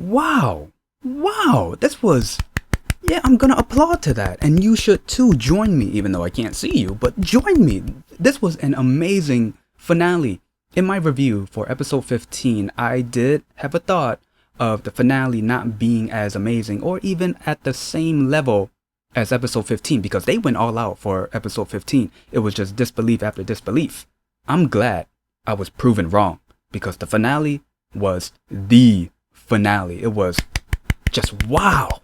Wow. Wow. This was, yeah, I'm gonna applaud to that. And you should too join me, even though I can't see you, but join me. This was an amazing finale. In my review for episode 15, I did have a thought of the finale not being as amazing or even at the same level as episode 15 because they went all out for episode 15. It was just disbelief after disbelief. I'm glad I was proven wrong because the finale was the finale. It was just wow.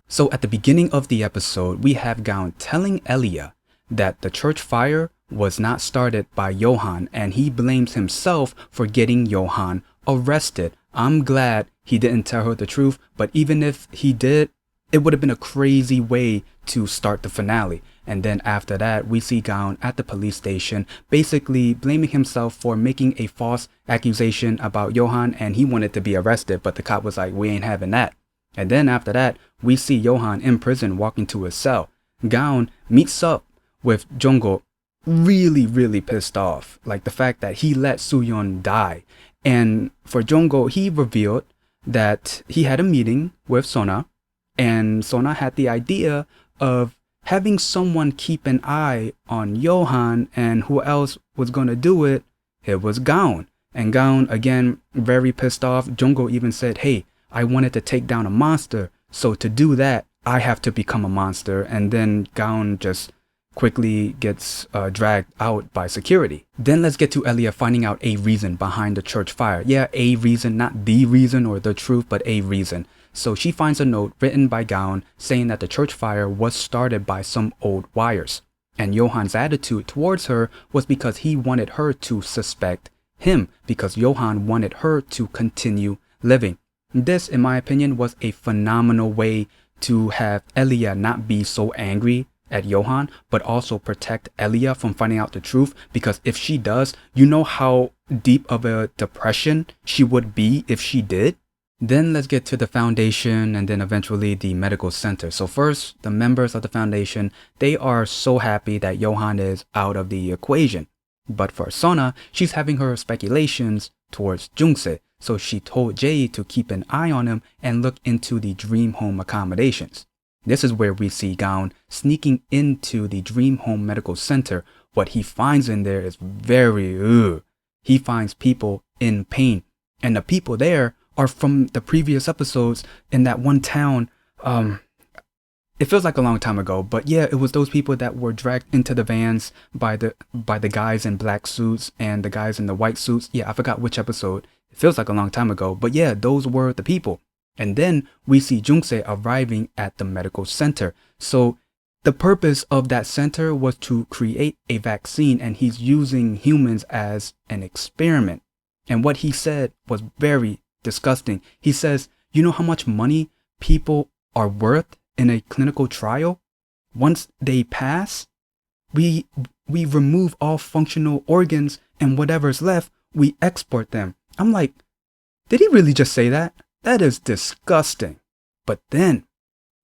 So at the beginning of the episode, we have Gaon telling Elia that the church fire was not started by YoHan and he blames himself for getting YoHan arrested. I'm glad he didn't tell her the truth, but even if he did, it would have been a crazy way to start the finale. And then after that, we see Gaon at the police station, basically blaming himself for making a false accusation about YoHan and he wanted to be arrested, but the cop was like, we ain't having that. And then after that, we see YoHan in prison walking to his cell. Gaon meets up with Jonggo, really pissed off, like the fact that he let Sooyeon die. And for Jonggo, he revealed that he had a meeting with Sona, and Sona had the idea of having someone keep an eye on YoHan, and who else was gonna do it? It was Gaon. And Gaon, again, very pissed off. Jonggo even said, hey, I wanted to take down a monster, so to do that, I have to become a monster. And then Gaon just quickly gets dragged out by security. Then let's get to Elia finding out a reason behind the church fire. Yeah, a reason, not the reason or the truth, but a reason. So she finds a note written by Gaon saying that the church fire was started by some old wires. And YoHan's attitude towards her was because he wanted her to suspect him, because YoHan wanted her to continue living. This, in my opinion, was a phenomenal way to have Elia not be so angry at YoHan, but also protect Elia from finding out the truth, because if she does, you know how deep of a depression she would be if she did. Then let's get to the foundation and then eventually the medical center. So first, the members of the foundation, they are so happy that YoHan is out of the equation. But for Sona, she's having her speculations towards Jungse. So she told Jae to keep an eye on him and look into the dream home accommodations. This is where we see Gaon sneaking into the Dream Home Medical Center. What he finds in there is very He finds people in pain. And the people there are from the previous episodes in that one town. It feels like a long time ago, but yeah, it was those people that were dragged into the vans by the guys in black suits and the guys in the white suits. Yeah, I forgot which episode. It feels like a long time ago, but yeah, those were the people. And then we see Jungse arriving at the medical center. So the purpose of that center was to create a vaccine, and he's using humans as an experiment. And what he said was very disgusting. He says, you know how much money people are worth in a clinical trial? Once they pass, we remove all functional organs, and whatever's left, we export them. I'm like, did he really just say that? That is disgusting. But then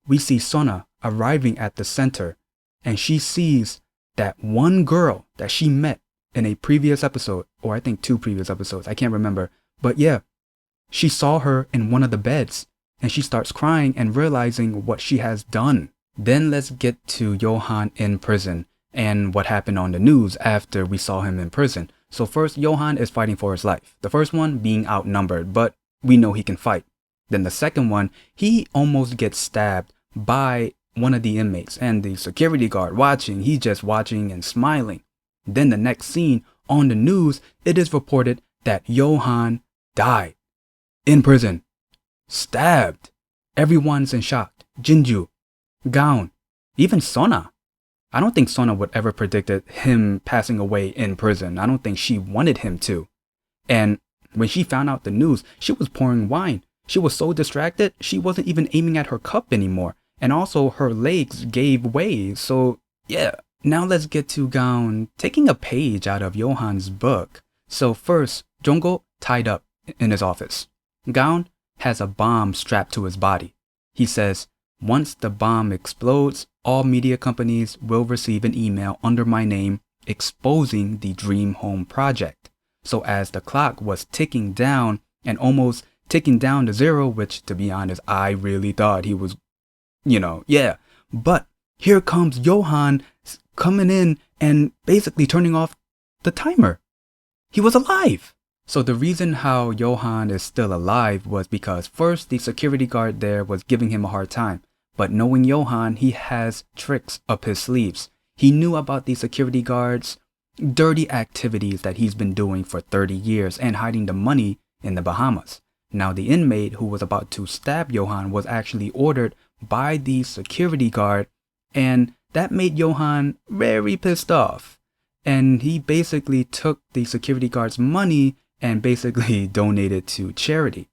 we see Sona arriving at the center, and she sees that one girl that she met in a previous episode, or I think 2 previous episodes, I can't remember. But yeah, she saw her in one of the beds, and she starts crying and realizing what she has done. Then let's get to YoHan in prison and what happened on the news after we saw him in prison. So first, YoHan is fighting for his life. The first one being outnumbered, but we know he can fight. Then the second one, he almost gets stabbed by one of the inmates, and the security guard watching, he's just watching and smiling. Then the next scene on the news, it is reported that YoHan died in prison, stabbed. Everyone's in shock. Jinju, Gaon, even Sona. I don't think Sona would ever predicted him passing away in prison. I don't think she wanted him to. And when she found out the news, she was pouring wine. She was so distracted, she wasn't even aiming at her cup anymore. And also her legs gave way. So yeah, now let's get to Gaon taking a page out of YoHan's book. So first, Jonggo tied up in his office. Gaon has a bomb strapped to his body. He says, once the bomb explodes, all media companies will receive an email under my name exposing the Dream Home project. So as the clock was ticking down and almost ticking down to 0, which, to be honest, I really thought he was, yeah. But here comes YoHan coming in and basically turning off the timer. He was alive. So the reason how YoHan is still alive was because first the security guard there was giving him a hard time. But knowing YoHan, he has tricks up his sleeves. He knew about the security guards' dirty activities that he's been doing for 30 years and hiding the money in the Bahamas. Now the inmate who was about to stab YoHan was actually ordered by the security guard, and that made YoHan very pissed off. And he basically took the security guard's money and basically donated to charity.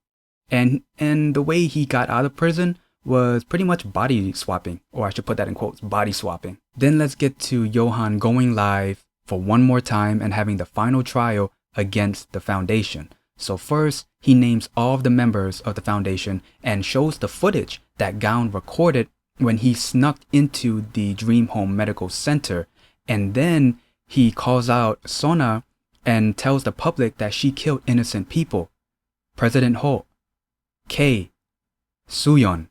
And the way he got out of prison was pretty much body swapping, or I should put that in quotes, body swapping. Then let's get to YoHan going live for one more time and having the final trial against the foundation. So first, he names all of the members of the foundation and shows the footage that Gaon recorded when he snuck into the Dream Home Medical Center. And then he calls out Seong Ah and tells the public that she killed innocent people. President Ho, K, Suyeon,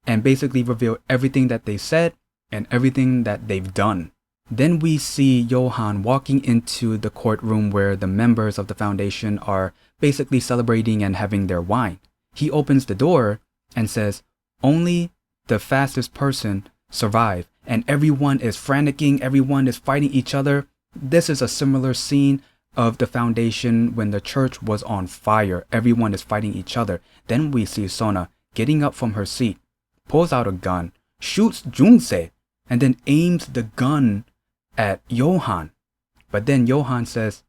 and basically reveal everything that they said and everything that they've done. Then we see YoHan walking into the courtroom where the members of the foundation are basically celebrating and having their wine. He opens the door and says, "Only the fastest person survive," and everyone is franticking, everyone is fighting each other. This is a similar scene of the foundation when the church was on fire. Everyone is fighting each other. Then we see Seong Ah getting up from her seat, pulls out a gun, shoots Jungse, and then aims the gun at YoHan. But then YoHan says,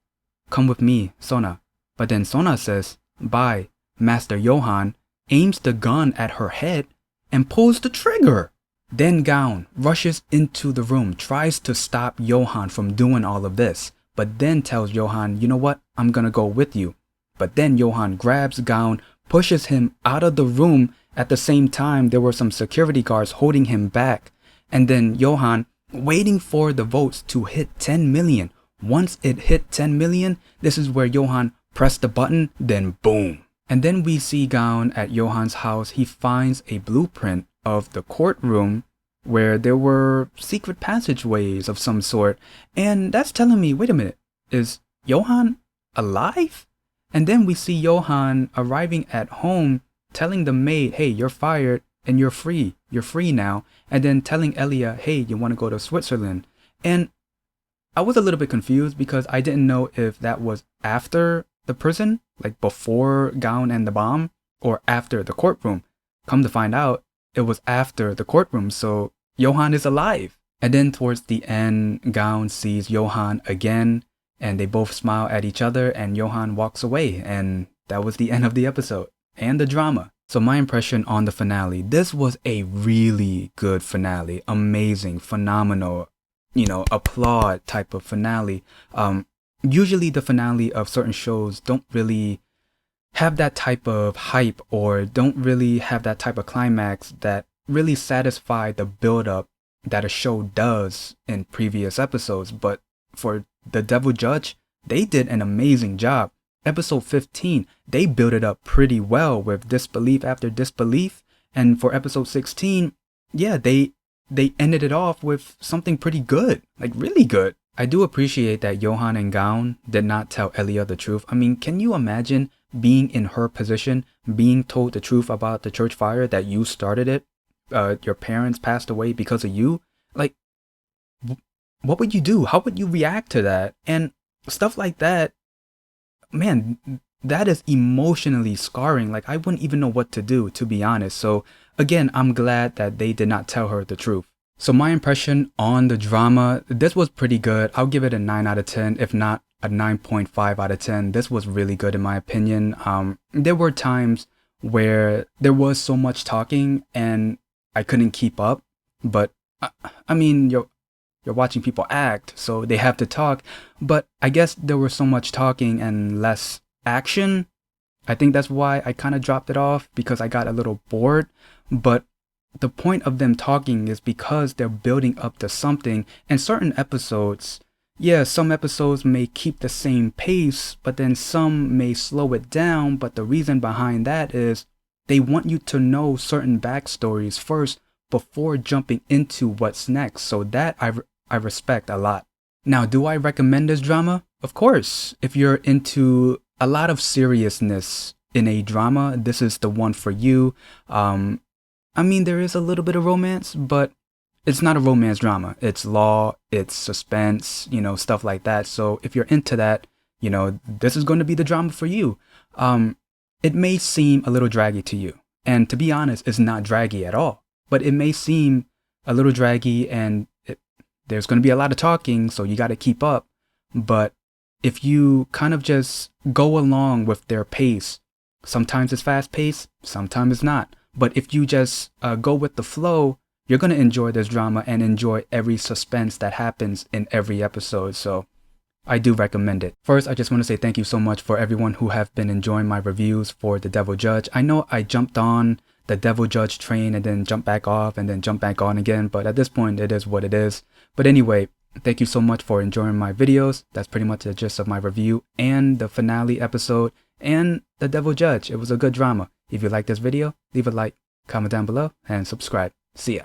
"Come with me, Seong Ah." But then Seong Ah says, "Bye, Master YoHan," aims the gun at her head and pulls the trigger. Then Gaon rushes into the room, tries to stop YoHan from doing all of this, but then tells YoHan, "You know what? I'm gonna go with you." But then YoHan grabs Gaon, pushes him out of the room. At the same time, there were some security guards holding him back. And then YoHan, waiting for the votes to hit 10 million. Once it hit 10 million, this is where YoHan pressed the button, then boom. And then we see Gaon at YoHan's house. He finds a blueprint of the courtroom where there were secret passageways of some sort. And that's telling me, wait a minute, is YoHan alive? And then we see YoHan arriving at home, telling the maid, "Hey, you're fired and you're free. You're free now." And then telling Elia, "Hey, you want to go to Switzerland?" And I was a little bit confused because I didn't know if that was after the prison, like before Gaon and the bomb, or after the courtroom. Come to find out, it was after the courtroom, so YoHan is alive. And then towards the end, Gaon sees YoHan again, and they both smile at each other, and YoHan walks away, and that was the end of the episode and the drama. So my impression on the finale, this was a really good finale, amazing, phenomenal, applaud type of finale. Usually the finale of certain shows don't really have that type of hype or don't really have that type of climax that really satisfy the build-up that a show does in previous episodes. But for The Devil Judge, they did an amazing job. Episode 15, they built it up pretty well with disbelief after disbelief. And for episode 16, yeah, they ended it off with something pretty good, like really good. I do appreciate that YoHan and Gaon did not tell Elia the truth. I mean, can you imagine being in her position, being told the truth about the church fire, that you started it, your parents passed away because of you? Like, what would you do? How would you react to that? And stuff like that, man, that is emotionally scarring. Like, I wouldn't even know what to do, to be honest. So again, I'm glad that they did not tell her the truth. So my impression on the drama, this was pretty good. I'll give it a 9 out of 10, if not a 9.5 out of 10. This was really good in my opinion. There were times where there was so much talking and I couldn't keep up. But I mean, you're watching people act, so they have to talk. But I guess there was so much talking and less action. I think that's why I kind of dropped it off, because I got a little bored. But the point of them talking is because they're building up to something, and certain episodes, Yeah, some episodes may keep the same pace, but then some may slow it down. But the reason behind that is they want you to know certain backstories first before jumping into what's next. So that I respect a lot. Now, do I recommend this drama? Of course. If you're into a lot of seriousness in a drama, this is the one for you. I mean, there is a little bit of romance, but it's not a romance drama. It's law, it's suspense, stuff like that. So if you're into that, this is going to be the drama for you. It may seem a little draggy to you. And to be honest, it's not draggy at all. But it may seem a little draggy and there's going to be a lot of talking, so you got to keep up. But if you kind of just go along with their pace, sometimes it's fast paced, sometimes it's not. But if you just go with the flow, you're going to enjoy this drama and enjoy every suspense that happens in every episode. So I do recommend it. First, I just want to say thank you so much for everyone who have been enjoying my reviews for The Devil Judge. I know I jumped on the Devil Judge train and then jumped back off and then jumped back on again, but at this point it is what it is. But anyway, thank you so much for enjoying my videos. That's pretty much the gist of my review and the finale episode and The Devil Judge. It was a good drama. If you like this video, leave a like, comment down below, and subscribe. See ya.